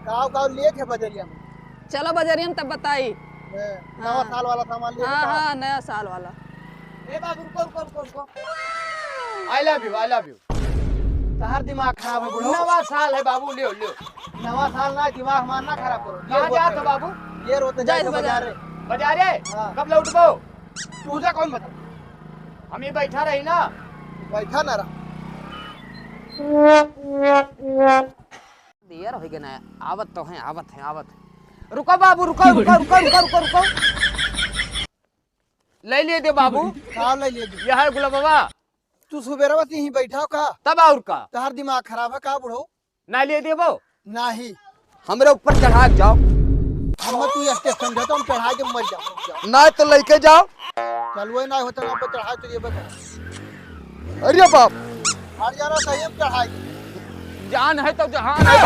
गाँव लिए थे बजरिया में। चलो बजरिया में तब बताई। नवा साल वाला सामान लिए। हाँ नया साल वाला। ए बाबू रुको। I love you. तहार दिमाग खराब है बुढ़ो। नवा साल है बाबू, लियो लियो। नवा साल ना दिमाग मारना खराब करो। कहाँ जा तो बाबू? ये रोते जाए जाए बाजार। बाजारे? हाँ। कब लौटबो? तुझे कौन बता? हम ही बैठा रही ना। बैठा ना रहा। देर हो गया ना, आवत तो है, आवत है। रुको बाबू, रुको। ले लिए दे बाबू। कहाँ ले लिए? यह है गुलाब बाबा। तू सुबेरा बस यहीं बैठा हो का? तब और का तहार दिमाग खराब है का बुढ़ो? ना लिए देबो? नहीं। हमरे ऊपर चढ़ा के जाओ। हम तू स्टेशन भेजो, हम चढ़ा के मर जाओ। ना तो लेके जाओ। चल वो ना होता ना चढ़ा तो ये बता। अरे बाप, हर जाना सही हम चढ़ाई। जान है तो जहान है।